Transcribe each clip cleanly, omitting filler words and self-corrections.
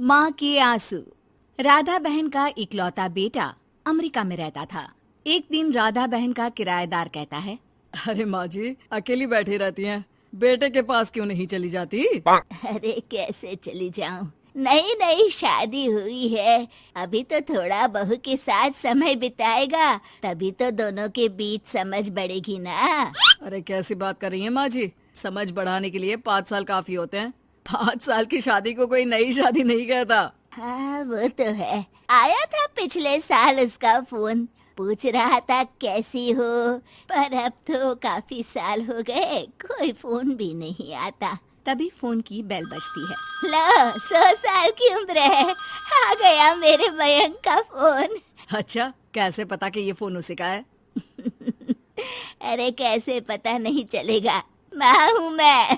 माँ के आंसू। राधा बहन का इकलौता बेटा अमेरिका में रहता था। एक दिन राधा बहन का किराएदार कहता है, अरे माँ जी, अकेली बैठी रहती हैं, बेटे के पास क्यों नहीं चली जाती? अरे कैसे चली जाऊं, नई नई शादी हुई है, अभी तो थोड़ा बहू के साथ समय बिताएगा, तभी तो दोनों के बीच समझ बढ़ेगी ना। अरे कैसी बात कर रही हैं माँ जी, समझ बढ़ाने के लिए 5 साल काफी होते हैं। 5 साल की शादी को कोई नई शादी नहीं कहता। हाँ वो तो है, आया था पिछले साल उसका फोन, पूछ रहा था कैसी हो, पर अब तो काफी साल हो गए, कोई फोन भी नहीं आता। तभी फोन की बेल बजती है। लो 100 साल की उम्र है, आ गया मेरे मयंक का फोन। अच्छा, कैसे पता कि ये फोन उसी का है? अरे कैसे पता नहीं चलेगा, माँ हूँ मैं।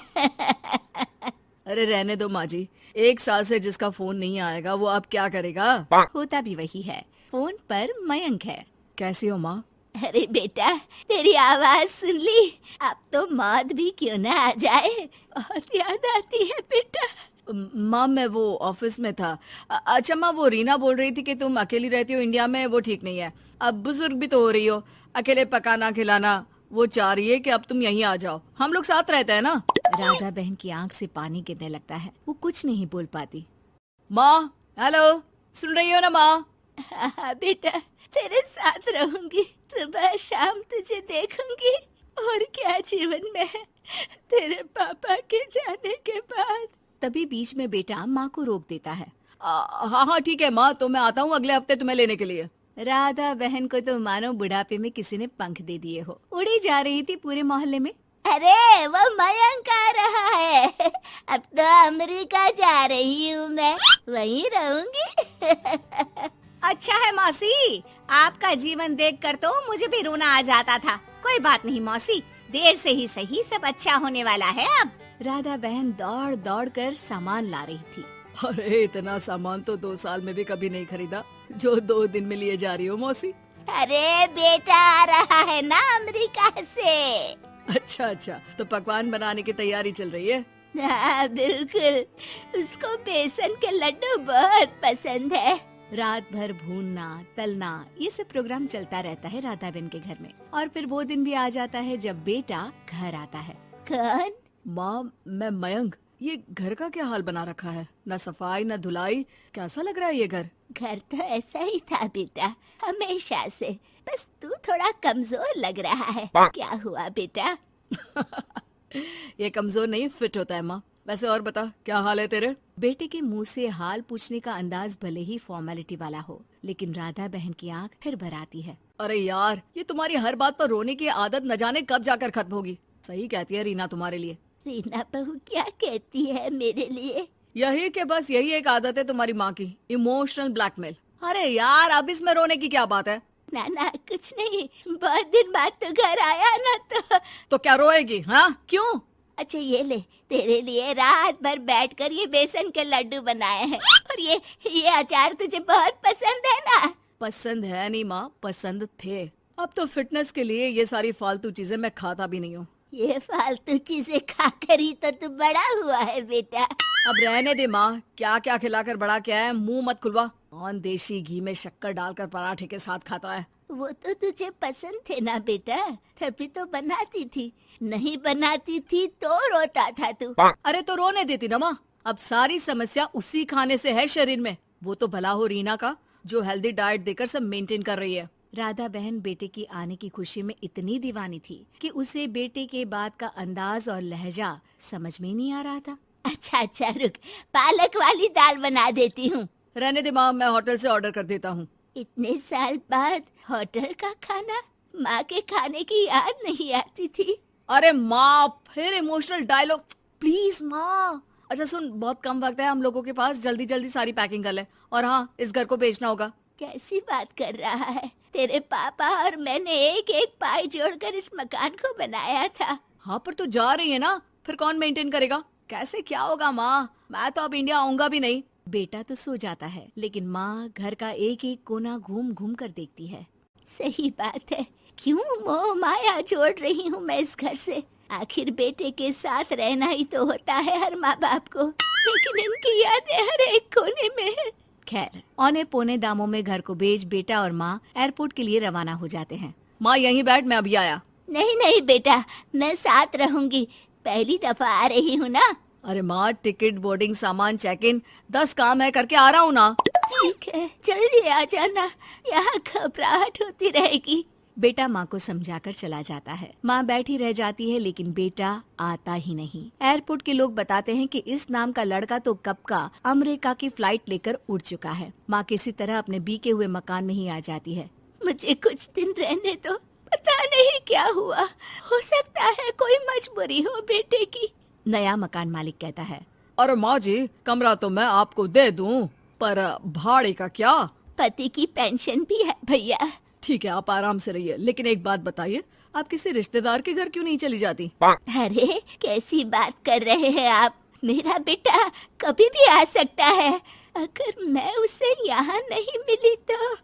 अरे रहने दो माँ जी, 1 साल से जिसका फोन नहीं आएगा वो अब क्या करेगा? होता भी वही है, फोन पर मयंक है। कैसी हो माँ? अरे बेटा, तेरी आवाज सुन ली, अब तो मौत भी क्यों ना आ जाए, बहुत याद आती है बेटा। माँ मैं वो ऑफिस में था। अच्छा माँ, वो रीना बोल रही थी कि तुम अकेली रहती हो इंडिया में, वो ठीक नहीं है। अब बुजुर्ग भी तो हो रही हो, अकेले पकाना खिलाना, वो चाह रही है कि अब तुम यहीं आ जाओ, हम लोग साथ रहते हैं ना। राधा बहन की आंख से पानी गिरने लगता है, वो कुछ नहीं बोल पाती। माँ हेलो, सुन रही हो ना माँ? हाँ बेटा, तेरे साथ रहूंगी, सुबह शाम तुझे देखूंगी, और क्या जीवन में है तेरे पापा के जाने के बाद। तभी बीच में बेटा माँ को रोक देता है। हाँ हाँ ठीक है माँ, तो मैं आता हूँ अगले हफ्ते तुम्हें लेने के लिए। राधा बहन को तो मानो बुढ़ापे में किसी ने पंख दे दिए हो, उड़ी जा रही थी पूरे मोहल्ले में। अरे वो मयंक आ रहा है, अब तो अमेरिका जा रही हूँ मैं, वहीं रहूंगी। अच्छा है मौसी, आपका जीवन देखकर तो मुझे भी रोना आ जाता था। कोई बात नहीं मौसी, देर से ही सही, सब अच्छा होने वाला है अब। राधा बहन दौड़ दौड़ कर सामान ला रही थी। अरे इतना सामान तो 2 साल में भी कभी नहीं खरीदा जो 2 दिन में लिए जा रही हो मौसी। अरे बेटा आ रहा है ना अमेरिका से। अच्छा, तो पकवान बनाने की तैयारी चल रही है? हाँ बिल्कुल, उसको बेसन के लड्डू बहुत पसंद है। रात भर भूनना तलना ये सब प्रोग्राम चलता रहता है राधा बहन के घर में। और फिर वो दिन भी आ जाता है जब बेटा घर आता है। कौन? माँ मैं मयंक, ये घर का क्या हाल बना रखा है, न सफाई न धुलाई, कैसा लग रहा है ये घर? घर तो ऐसा ही था बेटा, हमेशा से, बस तू थोड़ा कमजोर लग रहा है। क्या हुआ बेटा? ये कमजोर नहीं फिट होता है माँ। वैसे और बता, क्या हाल है तेरे? बेटे के मुंह से हाल पूछने का अंदाज भले ही फॉर्मेलिटी वाला हो, लेकिन राधा बहन की आंख फिर भर आती है। अरे यार, ये तुम्हारी हर बात पर रोने की आदत न जाने कब जाकर खत्म होगी। सही कहती है रीना तुम्हारे लिए। रीना बहू क्या कहती है मेरे लिए? यही कि बस यही एक आदत है तुम्हारी माँ की, इमोशनल ब्लैकमेल। अरे यार, अब इसमें रोने की क्या बात है? ना ना कुछ नहीं, बहुत दिन बाद तो घर आया ना तो क्या रोएगी? हाँ क्यों? अच्छा ये ले, तेरे लिए रात भर बैठकर ये बेसन के लड्डू बनाए हैं, और ये अचार तुझे बहुत पसंद है ना? पसंद है नहीं माँ, पसंद थे। अब तो फिटनेस के लिए ये सारी फालतू चीजें मैं खाता भी नहीं हूँ। ये फालतू चीजें खाकर ही तो तू बड़ा हुआ है बेटा। अब रहने दे माँ, क्या क्या खिलाकर बड़ा क्या है, मुंह मत खुलवा। कौन देशी घी में शक्कर डालकर पराठे के साथ खाता है? वो तो तुझे पसंद थे ना बेटा, तभी तो बनाती थी, नहीं बनाती थी तो रोता था तू। अरे तो रोने देती ना माँ, अब सारी समस्या उसी खाने से है शरीर में। वो तो भला हो रीना का, जो हेल्दी डाइट देकर सब मेंटेन कर रही है। राधा बहन बेटे की आने की खुशी में इतनी दीवानी थी कि उसे बेटे के बात का अंदाज और लहजा समझ में नहीं आ रहा था। अच्छा रुक, पालक वाली दाल बना देती हूँ। रहने दे माँ, मैं होटल से ऑर्डर कर देता हूँ। इतने साल बाद होटल का खाना, माँ के खाने की याद नहीं आती थी। अरे माँ, फिर इमोशनल डायलॉग, प्लीज माँ। अच्छा सुन, बहुत कम वक्त है हम लोगों के पास, जल्दी जल्दी सारी पैकिंग कर ले। और हाँ, इस घर को बेचना होगा। कैसी बात कर रहा है? तेरे पापा और मैंने एक एक पाई जोड़कर इस मकान को बनाया था। हाँ पर तो जा रही है ना, फिर कौन मेंटेन करेगा? कैसे क्या होगा माँ, मैं तो अब इंडिया आऊंगा भी नहीं। बेटा तो सो जाता है, लेकिन माँ घर का एक एक कोना घूम घूम कर देखती है। सही बात है, क्यों मोह माया जोड़ रही हूँ मैं इस घर से? आखिर बेटे के साथ रहना ही तो होता है हर माँ बाप को, लेकिन इनकी यादें हर एक कोने में है। खैर, औने पौने दामों में घर को बेच बेटा और माँ एयरपोर्ट के लिए रवाना हो जाते हैं। माँ यहीं बैठ, मैं अभी आया। नहीं नहीं बेटा, मैं साथ रहूंगी, पहली दफा आ रही हूँ ना। अरे माँ, टिकट, बोर्डिंग, सामान, चेक इन 10 काम है, करके आ रहा हूँ ना। ठीक है, जल्दी आ जाना, यहाँ घबराहट होती रहेगी। बेटा माँ को समझाकर चला जाता है। माँ बैठी रह जाती है लेकिन बेटा आता ही नहीं। एयरपोर्ट के लोग बताते हैं कि इस नाम का लड़का तो कब का अमेरिका की फ्लाइट लेकर उड़ चुका है। माँ किसी तरह अपने बीके हुए मकान में ही आ जाती है। मुझे कुछ दिन रहने दो, पता नहीं क्या हुआ, हो सकता है कोई मजबूरी हो बेटे की। नया मकान मालिक कहता है। अरे माँ जी, कमरा तो मैं आपको दे दूँ, पर भाड़े का क्या? पति की पेंशन भी है भैया। ठीक है, आप आराम से रहिए, लेकिन एक बात बताइए, आप किसी रिश्तेदार के घर क्यों नहीं चली जाती? अरे कैसी बात कर रहे हैं आप? मेरा बेटा कभी भी आ सकता है। अगर मैं उसे यहाँ नहीं मिली तो